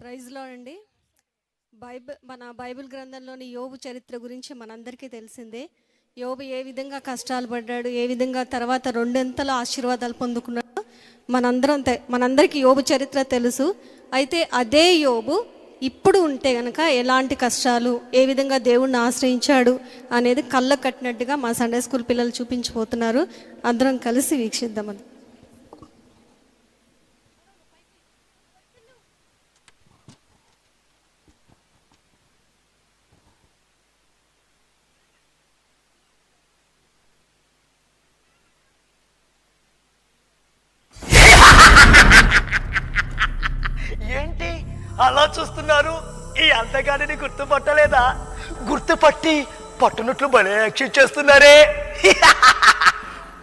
ప్రైజ్లో అండి. మన బైబిల్ గ్రంథంలోని యోబు చరిత్ర గురించి మనందరికీ తెలిసిందే. యోబు ఏ విధంగా కష్టాలు పడ్డాడు, ఏ విధంగా తర్వాత రెండెంతల ఆశీర్వాదాలు పొందుకున్నాడు మనందరికీ యోబు చరిత్ర తెలుసు. అయితే అదే యోబు ఇప్పుడు ఉంటే కనుక ఎలాంటి కష్టాలు, ఏ విధంగా దేవుణ్ణి ఆశ్రయించాడు అనేది కళ్ళ కట్టినట్టుగా మా సండే స్కూల్ పిల్లలు చూపించబోతున్నారు. అందరం కలిసి వీక్షిద్దామని. ఏంటి అలా చూస్తున్నారు? ఈ అంతగాడిని గుర్తుపట్టలేదా? గుర్తుపట్టి పట్టునట్లు భలే యాక్షన్ చేస్తున్నారే.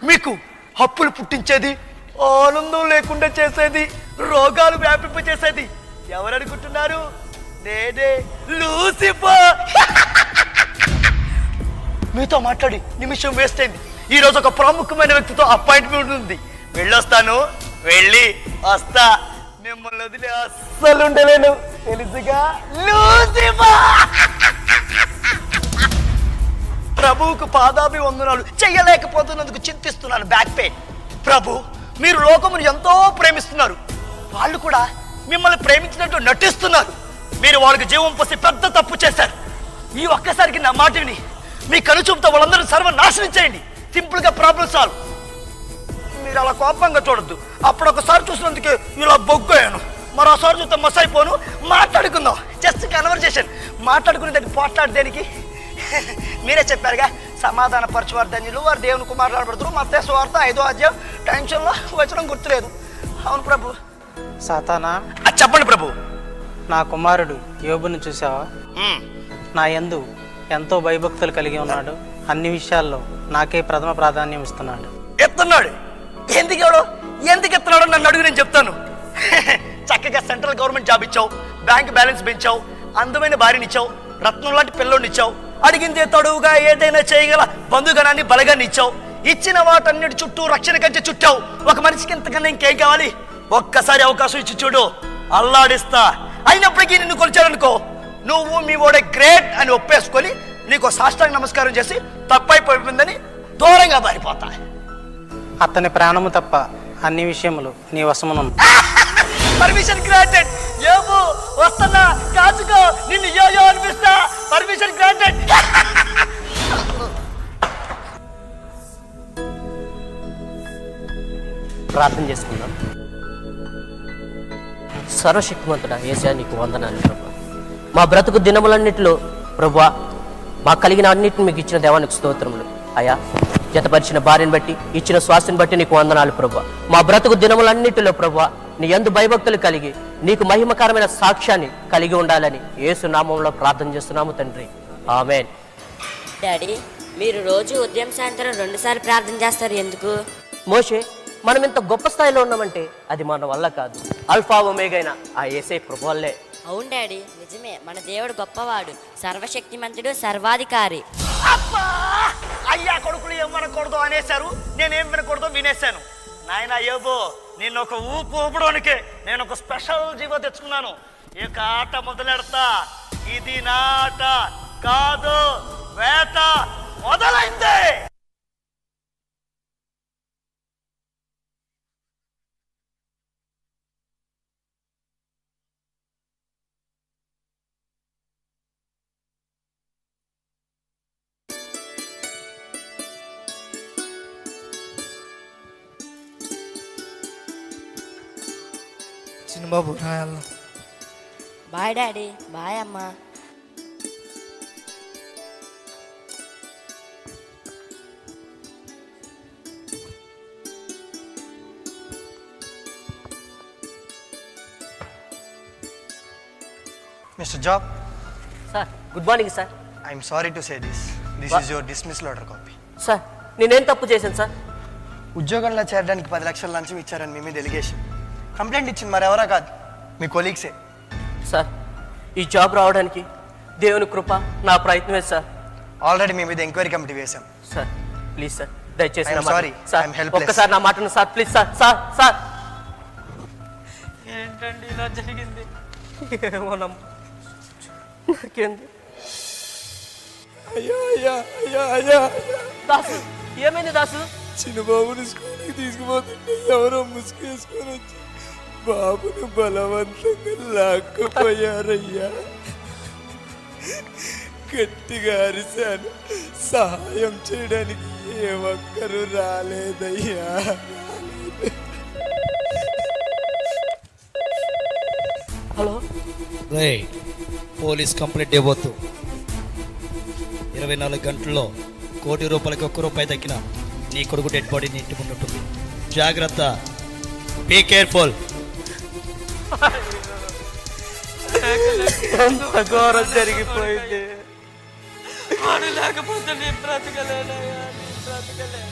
మీకు అప్పులు పుట్టించేది, ఆనందం లేకుండా చేసేది, రోగాలు వ్యాపింపచేసేది ఎవరనుకుంటున్నారు? నేనే, లూసిఫర్. మీతో మాట్లాడి నిమిషం వేస్ట్ అయింది. ఈరోజు ఒక ప్రాముఖ్యమైన వ్యక్తితో అపాయింట్మెంట్ ఉంది. వెళ్ళొస్తాను, వెళ్ళి వస్తా. మిమ్మల్ని వదిలే అస్సలు ఉండలేను, తెలుసుగా? లూసిఫర్. ప్రభువుకు పాదాభివందనాలు చెయ్యలేకపోతున్నందుకు చింతిస్తున్నాను. Back pain. ప్రభు, మీరు లోకమును ఎంతో ప్రేమిస్తున్నారు, వాళ్ళు కూడా మిమ్మల్ని ప్రేమించినట్టు నటిస్తున్నారు. మీరు వాళ్ళకి జీవం పోసి పెద్ద తప్పు చేశారు. ఈ ఒక్కసారికి నా మాట విని మీ కనుచూపుతో వాళ్ళందరూ సర్వనాశనం చేయండి. సింపుల్ గా ప్రాబ్లం సాల్వ్. మీరు అలా కోపంగా చూడొద్దు. అప్పుడు ఒకసారి చూసినందుకే ఇలా బొగ్గోయాను, మరోసారి చూస్తే మస్ అయిపోను. మాట్లాడుకుందాం, జస్ట్ కన్వర్జేషన్. మాట్లాడుకునే దానికి పోట్లాడేదానికి మీరే చెప్పారుగా, సమాధాన పరచువారు ధన్యులు, వారు దేవుని కుమారులు అనబడుతున్నారు. మత్తయి సువార్త 5వ అధ్యాయం. టెన్షన్లో వచనం గుర్తులేదు. అవును ప్రభు. సాతానా, చెప్పండి ప్రభు. నా కుమారుడు యోబును చూసావా? నా యందు ఎంతో భయభక్తులు కలిగి ఉన్నాడు. అన్ని విషయాల్లో నాకే ప్రథమ ప్రాధాన్యం ఇస్తున్నాడు. ఎత్తున్నాడు. ఎందుకు ఎత్తున్నాడో నన్ను అడుగు, నేను చెప్తాను. చక్కగా సెంట్రల్ గవర్నమెంట్ జాబ్ ఇచ్చావు, బ్యాంక్ బ్యాలెన్స్ పెంచావు, అందమైన భార్యనిచ్చావు, రత్నం లాంటి పిల్లోనిచ్చావు, అడిగిందే తడువుగా ఏదైనా చేయగల బంధుగణాన్ని బలగాన్ని ఇచ్చావు. ఇచ్చిన వాటన్నిటి చుట్టూ రక్షణ కంచె చుట్టావు. ఒక మనిషికి ఇంతకన్నా ఇంకేం కావాలి? ఒక్కసారి అవకాశం ఇచ్చి చూడు, అల్లాడిస్తా. అయినప్పటికీ నిన్ను కొలిచాడనుకో, నువ్వు మీ ఓడే గ్రేట్ అని ఒప్పేసుకొని నీకు సాష్టాంగ నమస్కారం చేసి తప్పైపోయిందని దూరంగా పారిపోతా. అతని ప్రాణము తప్ప అన్ని విషయములు నీ వశమును. Permission granted. ఏమో వస్తున్నా, కాచుకో, నిన్ను యో అనిపిస్తా. Permission granted. ప్రార్థన చేసుకుందాం. సర్వశక్తిమంతుడా యేసయ్యా, నీకు వందనాలు ప్రభా. మా బ్రతుకు దినములన్నిటిలో ప్రభా, మాకు కలిగిన అన్నిటిని మీకు ఇచ్చిన దేవానికి స్తోత్రములు అయ్యా. జతపరిచిన భార్యను బట్టి, ఇచ్చిన శ్వాసను బట్టి నీకు వందనాలు ప్రభా. మా బ్రతుకు దినములన్నిటిలో ప్రభా, నీ యందు భయభక్తులు కలిగి నీకు మహిమకరమైన సాక్ష్యాన్ని కలిగి ఉండాలని యేసు నామంలో ప్రార్థన చేస్తున్నాము తండ్రి, ఆమేన్. డాడీ, మీరు రోజు ఉదయం సాయంత్రం 2 సార్లు ప్రార్థన చేస్తారు, ఎందుకు? మోషే, మనం ఇంత గొప్ప స్థాయిలో ఉన్నామంటే అది మన వల్ల కాదు, అల్ఫా ఒమేగైన ఆ యేసయ్య కృప వల్లే. అవును డాడీ, నిజమే. మన దేవుడు గొప్పవాడు, సర్వశక్తిమంతుడు, సర్వాధికారి. అయ్యా కొడుకులు ఏం వినకూడదు అనేశారు, నేనేం వినకూడదో వినేశాను. నాయన యోబు, నిన్ను ఒక ఊపడానికి నేను ఒక స్పెషల్ జీవో తెచ్చుకున్నాను. ఇక ఆట మొదలెడతా. ఇది నా ఆట కాదు, వేట మొదలైంది. చిన్నబాబు రాయాల. Bye daddy. బాయ్ అమ్మా. Mr. Job, sir, good morning sir. I'm sorry to say this. This is your dismissal order copy. Sir, నేనేం తప్పు చేశాను సార్? ఉద్యోగంలో చేరడానికి 10 లక్షల లంచం ఇచ్చారని మీ మీద ఎలిగేషన్. కంప్లైంట్ ఇచ్చింది మరెవరా కాదు, మీ కొలీగ్సే. సార్, ఈ జాబ్ రావడానికి దేవుని కృప, నా ప్రయత్నమే సార్. ఆల్రెడీ మీ మీద ఎంక్వైరీ కమిటీ వేశాం. సార్ ప్లీజ్ సార్, దయచేసి I'm sorry. I'm helpless. ఒక్కసారి నా మాటను sir, please sir. Sir sir ఏంటండి ఇలా జరిగింది? ఏమోనమ్మా, నాకేంది? అయ్యా అయ్యా అయ్యా అయ్యా దాసు, ఏమైంది దాసు? చిన్నబాబుని స్కూల్కి తీసుకుపోతుంటే ఎవరో ముసుగేసుకొని వచ్చి బాబును బలవంతంగా లాక్కుపోయారయ్యా. గట్టిగా అరిశాను, సహాయం చేయడానికి ఏ ఒక్కరు రాలేదయ్యా. హలో, పోలీస్ కంప్లైంట్ ఇవ్వద్దు. 24 గంటల్లో ₹1,00,00,000 ₹1 దక్కిన నీ కొడుకు డెడ్ బాడీ నీ ఇంటి ముందు ఉంటుంది. జాగ్రత్త, బీ కేర్ఫుల్. ఎంత ఘోరం జరిగిపోయింది. వాడు లేకపోతే నీ బ్రతకలేనయ్యా, నీ బ్రతకలే.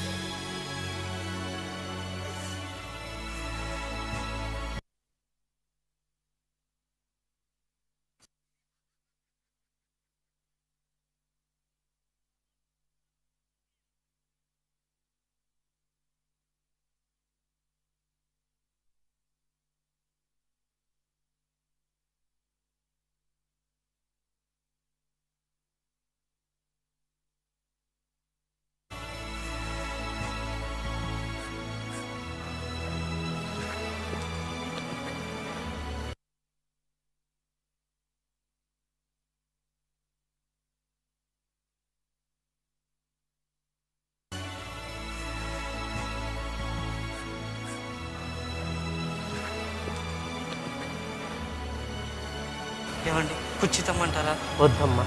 ఏమండి, కుచ్చితమ్మంటారా? వద్దమ్మా.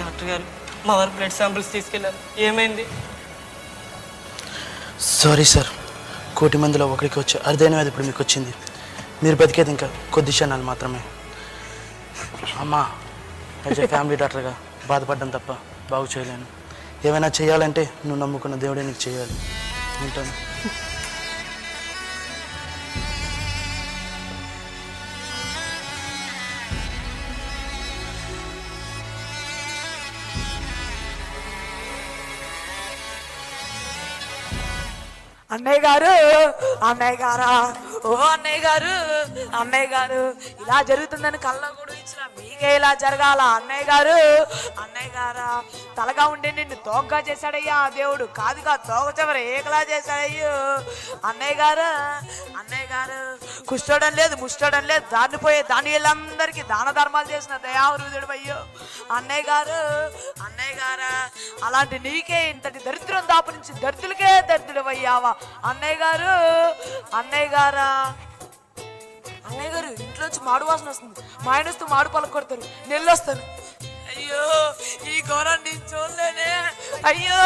డాక్టర్ గారు, మా వారు బ్లడ్ శాంపిల్స్ తీసుకెళ్ళారు, ఏమైంది? సారీ సార్, 1,00,00,000 మందిలో ఒకరికి వచ్చే అరుదైన వ్యాధి ఇప్పుడు మీకు వచ్చింది. మీరు బతికేది ఇంకా కొద్ది క్షణాలు మాత్రమే. అమ్మా, యాజ్ ఏ ఫ్యామిలీ డాక్టర్గా బాధపడ్డం తప్ప బాగు చేయలేను. ఏమైనా చేయాలంటే నువ్వు నమ్ముకున్న దేవుడే నీకు చేయాలి. ఉంటాను. అన్నయ్య గారు, అన్నయ్య గారా, ఓ అన్నయ్య గారు, అన్నయ్య గారు, ఇలా జరుగుతుందని కళ్ళ కూడా ఇచ్చిన మీకే ఇలా జరగాల అన్నయ్య గారు. అన్నయ్య గారా, తలగా ఉండి నిన్ను తోగ్గా చేశాడయ్యా దేవుడు, కాదుగా తోగ చివరి ఏకలా చేశాడయ్యో. అన్నయ్య గారు, అన్నయ్య గారు, కుష్టోడం లేదు, ముష్టోడం లేదు, దాన్ని పోయే దానిలందరికీ దాన ధర్మాలు చేసిన దయావృదుడు అయ్యో. అన్నయ్య గారు, అన్నయ్య గారా, అలాంటి నీకే ఇంతటి దరిద్రం దాపురించి దరిద్రులకే దరిద్రుడు అయ్యావా అన్నయ్య గారు. అన్నయ్య గారా, అన్నయ్య గారు, ఇంట్లోంచి మాడు వాసన వస్తుంది. మా ఆయన వస్తూ మాడు పలక కొడతారు, నెల్లొస్తాను. అయ్యో, ఈ ఘోరాన్ని నేను చూడలేనే. అయ్యో,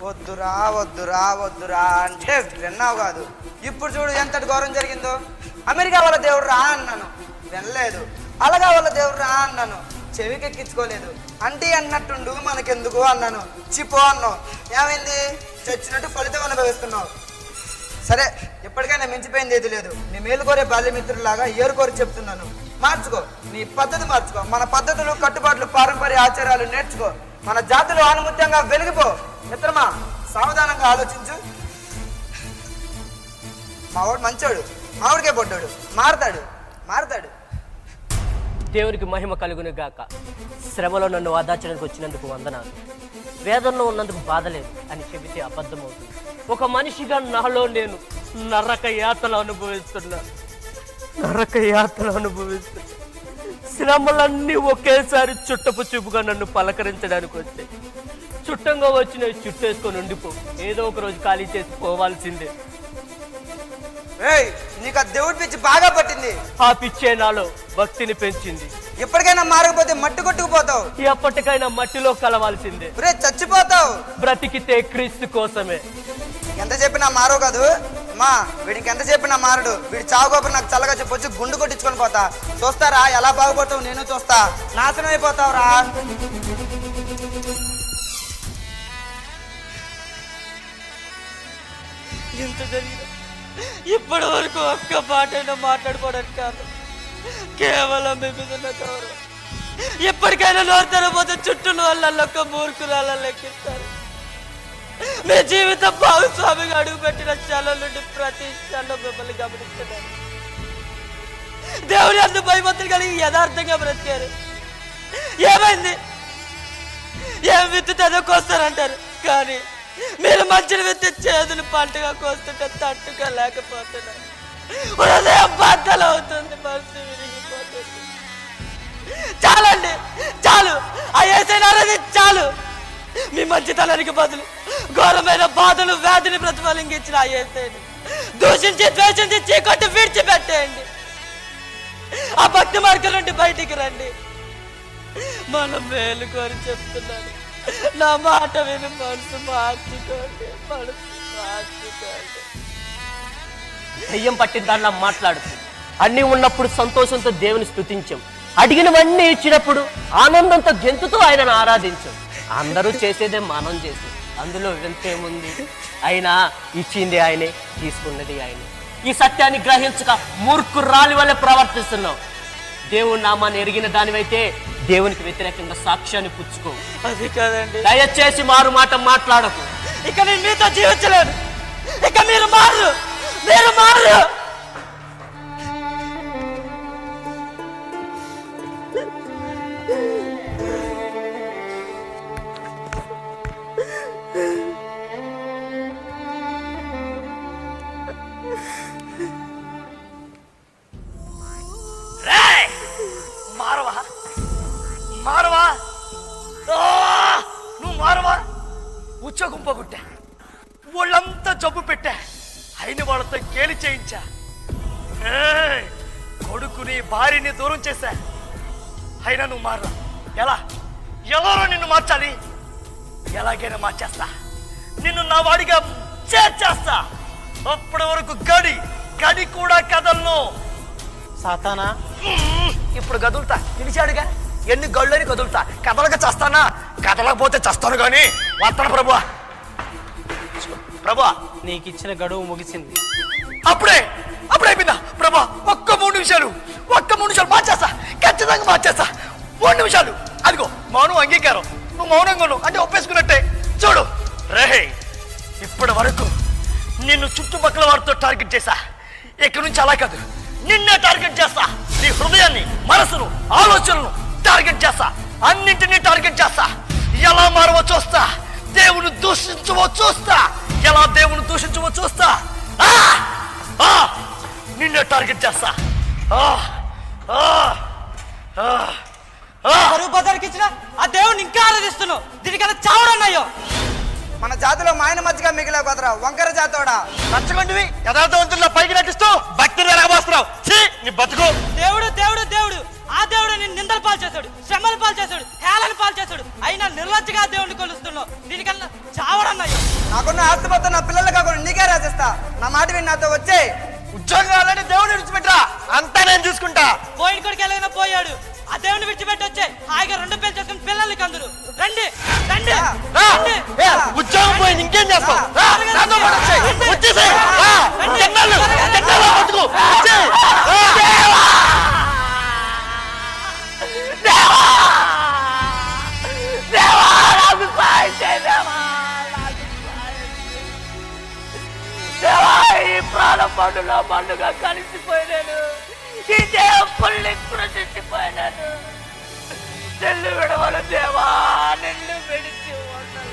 వద్దురా వద్దురా వద్దురా అంటే విన్నావు కాదు. ఇప్పుడు చూడు ఎంతటి ఘోరం జరిగిందో. అమెరికా వాళ్ళ దేవుడు రా అన్నాను, వినలేదు. అలాగా వాళ్ళ దేవుడు రా అన్నాను, చెవికెక్కించుకోలేదు. అంటే అన్నట్టుండు మనకెందుకు అన్నాను, చిపో అన్నావు. ఏమైంది? చచ్చినట్టు ఫలితం అనుభవిస్తున్నావు. సరే, ఎప్పటికైనా మించిపోయింది ఏది లేదు. నీ మేలు కోరే బాల్యమిత్రులాగా ఏరుకోరి చెప్తున్నాను, మార్చుకో, నీ పద్ధతి మార్చుకో. మన పద్ధతులు, కట్టుబాట్లు, పారంపర్య ఆచారాలు నేర్చుకో. మన జాతులు ఆనుముత్యంగా వెలిగిపో. మిత్రమా, సావధానంగా ఆలోచించు. మావాడు మంచోడు, మావాడికే పొడ్డాడు, మారతాడు మారతాడు. దేవునికి మహిమ కలుగును గాక. శ్రమలో నన్ను ఓదార్చడానికి వచ్చినందుకు వందనాలు. వేదనలో ఉన్నందుకు బాధ లేదు అని చెబితే అబద్ధమవుతుంది. ఒక మనిషిగా నాలో నేను నరక యాతన అనుభవిస్తున్నా. శ్రమలన్నీ ఒకేసారి చుట్టపు చూపుగా నన్ను పలకరించడానికి వచ్చాయి. చుట్టంగా వచ్చిన చుట్టేసుకొని ఉండిపో, ఏదో ఒక రోజు ఖాళీ చేసి పోవాల్సిందే. నీకు ఆ దేవుడి పిచ్చి బాగా పట్టింది. ఆ పిచ్చే నాలో భక్తిని పెంచింది. ఎప్పటికైనా మారకపోతే మట్టి కొట్టుకుపోతావు. ఎప్పటికైనా మట్టిలో కలవాల్సిందే. చచ్చిపోతావు. బ్రతికితే క్రీస్తు కోసమే. ఎంత చెప్పినా మారో కాదు మా, వీడికి ఎంత చెప్పినా మారడు. వీడి చావుకోపరి నాకు చల్లగా చెప్పొచ్చు, గుండు కొట్టించుకొని పోతా. చూస్తారా ఎలా బాగుపడతావు, నేను చూస్తా. నాశనం అయిపోతావు రా. ఎంత జరిగింది ఇప్పటి వరకు ఒక్క పాటైనా మాట్లాడుకోవడానికి కాదు, కేవలం మీ మీద ఉన్న గౌరవం. ఎప్పటికైనా నోరు తెరపోతే చుట్టూ వాళ్ళ ఒక్క మూర్ఖురాల లెక్కిస్తారు. మీ జీవిత భాగస్వామిగా అడుగు పెట్టిన క్షణం నుండి ప్రతి క్షణం మిమ్మల్ని గమనిస్తున్నాను. దేవుని అందు భయభక్తులు కలిగి యథార్థంగా బ్రతికారు. ఏమైంది? ఏం విత్తుతుందో కోస్తారంటారు, కానీ మీరు మంచిని విత్తి చేతులు పంటగా కోస్తుంటే తట్టుగా లేకపోతున్నారు. హృదయం బద్దలు అవుతుంది, మనసు విరిగిపోతుంది. చాలండి, చాలు. ఆ యేసయ్యని చాలు. మీ మంచితనానికి బదులు ఘోరమైన బాధలు వ్యాధిని ప్రతిఫలించిన ఆ యేసయ్యని దూషించి ద్వేషించి చీకొట్టి విడిచిపెట్టేయండి. ఆ భక్తి మార్గం నుండి బయటికి రండి. మనం మేలు కోరి చెప్తున్నాను, నా మాట విని మనసు మార్చుకోండి, మనసు మార్చుకోండి. దెయ్యం పట్టిన దానిలా మాట్లాడుతుంది. అన్నీ ఉన్నప్పుడు సంతోషంతో దేవుని స్తుతించాం, అడిగినవన్నీ ఇచ్చినప్పుడు ఆనందంతో గెంతుతూ ఆయనను ఆరాధించాం. అందరూ చేసేదే మనం చేసాం, అందులో ఎంతేముంది? అయినా ఇచ్చింది ఆయనే, తీసుకున్నది ఆయనే. ఈ సత్యాన్ని గ్రహించక మూర్ఖురాలి వల్లే ప్రవర్తిస్తున్నావు. దేవుని నామాన్ని ఎరిగిన దానివైతే దేవునికి వ్యతిరేకంగా సాక్ష్యాన్ని పుచ్చుకో. అది కాదండి, దయచేసి మారు మాట మాట్లాడకు. ఇక నేను మీతో జీవించలేను. ఇక మీరు మారు, మీరు మారు. మారవా మారవా, నువ్వు మారవా. ఉచ్చగుంప గుట్టా, వాళ్ళంతా జబ్బు పెట్టా, అయిన వాళ్ళతో గేలి చేయించా, కొడుకుని భార్యని దూరం చేశా. అయినా నువ్వు మారలా. ఎలా ఎవరో నిన్ను మార్చాలి? ఎలాగైనా మార్చేస్తా, నిన్ను నా వాడిగా చేర్చేస్తా. అప్పటి వరకు గడి గడి కూడా కదలను. సాతానా, ఇప్పుడు కదులుతా, పిలిచాడుగా. ఎన్ని గళ్ళని కదులుతా, కదలక చస్తానా? కదలకపోతే చస్తాను గాని వస్తాను ప్రభువా. ప్రభువా, నీకు ఇచ్చిన గడువు ముగిసింది. అప్పుడే అయిపోయిందా ప్రభా? ఒక్క 3 నిమిషాలు, ఒక్క 3 నిమిషాలు మార్చేస్తా, ఖచ్చితంగా మార్చేస్తా. 3 నిమిషాలు. అదిగో మౌనం అంగీకారం. నువ్వు మౌనంగా ఉన్నావు అంటే ఒప్పేసుకున్నట్టే. చూడు రే, ఇప్పటి వరకు నిన్ను చుట్టుపక్కల వారితో టార్గెట్ చేశా. ఇక్కడి నుంచి అలా కాదు, నిన్నే టార్గెట్ చేస్తా. నీ హృదయాన్ని, మనసును, ఆలోచనలను టార్గెట్ చేస్తా. అన్నింటినీ టార్గెట్ చేస్తా. ఎలా మారవో చూస్తా, దేవుని దూషించవో చూస్తా, ఎలా దేవుని దూషించవో చూస్తా. నిన్నే టార్గెట్ చేస్తా. బదరికిచ్చిన ఆ దేవుని ఇంకా ఆరాధిస్తున్నావు. దీనికన్నా చావడన్నాయో. మన జాతిలో మాయన మధ్యగా మిగిలే కుదరా వంకర జాతోడా. నచ్చగొండివి యథార్థవంతుల్లో పైకి నటిస్తూ భక్తిని ఎరగబోస్తున్నావు. నీ బతుకు. దేవుడు దేవుడు దేవుడు ఆ దేవుడు నేను నిందలు పాలు చేశాడు, శ్రమలు పాలు చేశాడు, హేళన పాలు చేశాడు. అయినా నిర్లజ్జగా దేవుడిని కొలుస్తున్నావు. దీనికన్నా చావడన్నాయో. నాకున్న ఆస్తి మొత్తం నా పిల్లలు కాకుండా నీకే రాసిస్తా. నా మాట విని నాతో వచ్చే. ఉద్యోగం కావాలంటే దేవుడిని విడిచిపెట్టరా, అంతా నేను చూసుకుంటా. పోయిన కొడుకు ఎలాగైనా పోయాడు. ఆ దేవుడిని విడిచిపెట్టి వచ్చే హాయిగా 2 పెళ్లి చేసుకుని పిల్లలకి అందరూ రండి రండి రండి. ఉద్యోగం పోయింది, ఇంకేం చేస్తావు? నాతో పాటు వచ్చేయ్. వచ్చేసేయ్. జెండాలు, జెండాలు పట్టుకో. వచ్చేయ్. దేవా! దేవా! దేవా! నాకు సాయం చేయి దేవా! దేవా, ఈ ప్రాణం పండులో పండుగ కలిసిపోయినాను. ఈ దేవుళ్ళని ప్రశించిపోయినాను. నిన్ను విడవల దేవా, నిన్ను విడిచి ఉండను.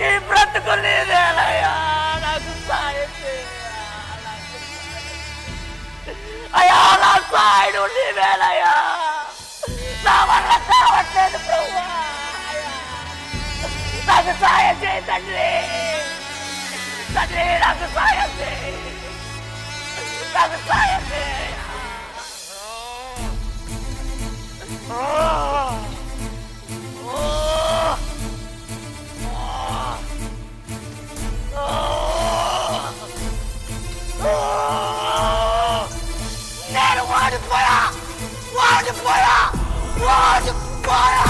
ఈ బ్రతుకు లేదేనయ్యా, నాకు సాయం చేయా. అయ్యా, నా సాయుడు నీవేనయ్యా. నా వల్ల కావట్లేదు ప్రభువా. నాకు సాయం చేయి తండ్రి. తండ్రి, నాకు సాయం చేయి. నాకు సాయం చేయి. నేను ఓడిపోయా, ఓడిపోయా, ఓడిపోయా.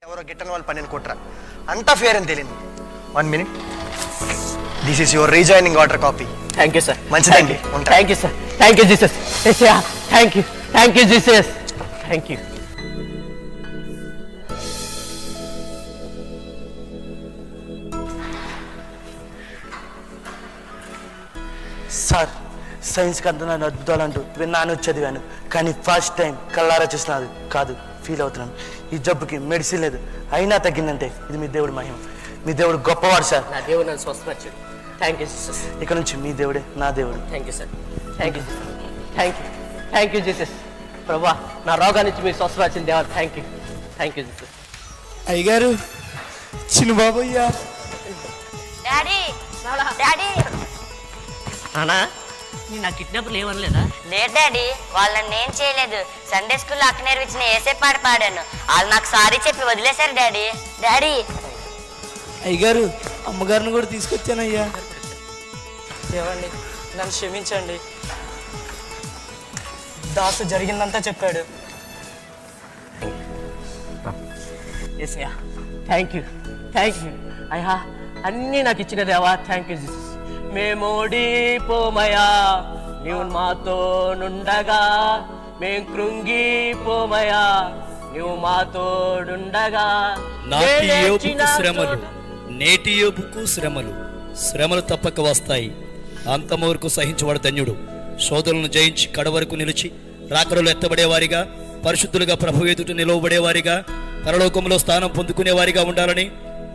ఎవరో గిట్టని వాళ్ళు పన్నెండు కుట్ర అంతా ఫేర్ అని తెలియదు. 1 minute. This is your rejoining order copy. Thank you sir. మంచిదండి. ఉంటా. Thank you sir. Thank you Jesus. Thank you. Thank you Jesus. Thank you. Sir, సైన్స్కి అంటున్నాను అద్భుతాలు అంటూ విన్నాను, చదివాను, కానీ ఫస్ట్ టైం కళ్ళారా చూసినది కాదు, ఫీల్ అవుతున్నాను. ఈ జబ్బుకి మెడిసిన్ లేదు, అయినా తగ్గిందంటే ఇది మీ దేవుడి మహిమ. మీ దేవుడు గొప్పవాడు సార్. నా దేవుడు నన్ను స్వస్థపరిచాడు. Thank you Jesus. ఇక నుంచి మీ దేవుడే నా దేవుడు. Thank you sir. Thank you Jesus. Thank you. Thank you Jesus. ప్రభా, నా రోగాన్ని నుంచి మీరు స్వస్థపరిచిన దేవా thank you. Thank you Jesus. అయ్యగారు, చిన్న బాబయ్యా. డాడీ డాడీ నానా, నీ నా కిడ్నాపర్లు ఏమనలేదా? లేదు డాడీ, వాళ్ళని ఏం చేయలేదు. సండే స్కూల్లో అక్క నేర్పించిన ఏసే పాట పాడాను. వాళ్ళు నాకు సారీ చెప్పి వదిలేశారు డాడీ. డాడీ అయ్యగారు, అమ్మగారిని కూడా తీసుకొచ్చానయ్యా. ఏవండి, నన్ను క్షమించండి. దాసు జరిగిందంతా చెప్పాడు. ఏసయ్యా థ్యాంక్ యూ. థ్యాంక్ యూ అయ్యా, అన్నీ నాకు ఇచ్చిన దేవా థ్యాంక్ యూ జీసస్. మేము ఓడిపోమయా నీవు మాతో నుండగా, మేం కృంగిపోమయా నువ్వు మాతోడుండగా. నాటి యోబుకు శ్రమలు, నేటి యోబుకు శ్రమలు. శ్రమలు తప్పక వస్తాయి. అంతము వరకు సహించువాడు ధన్యుడు. శోధనలను జయించి కడవరకు నిలిచి రాకడలో ఎత్తబడేవారిగా, పరిశుద్ధులుగా ప్రభు ఎదుట నిలవబడేవారిగా, పరలోకంలో స్థానం పొందుకునేవారిగా ఉండాలని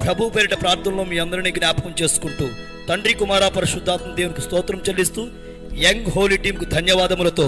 ప్రభు పేరిట ప్రార్థనలో మీ అందరినీ జ్ఞాపకం చేసుకుంటూ, తండ్రి కుమార పరిశుద్ధాత్మ దేవునికి స్తోత్రం చెల్లిస్తూ, యంగ్ హోలీ టీంకు ధన్యవాదములతో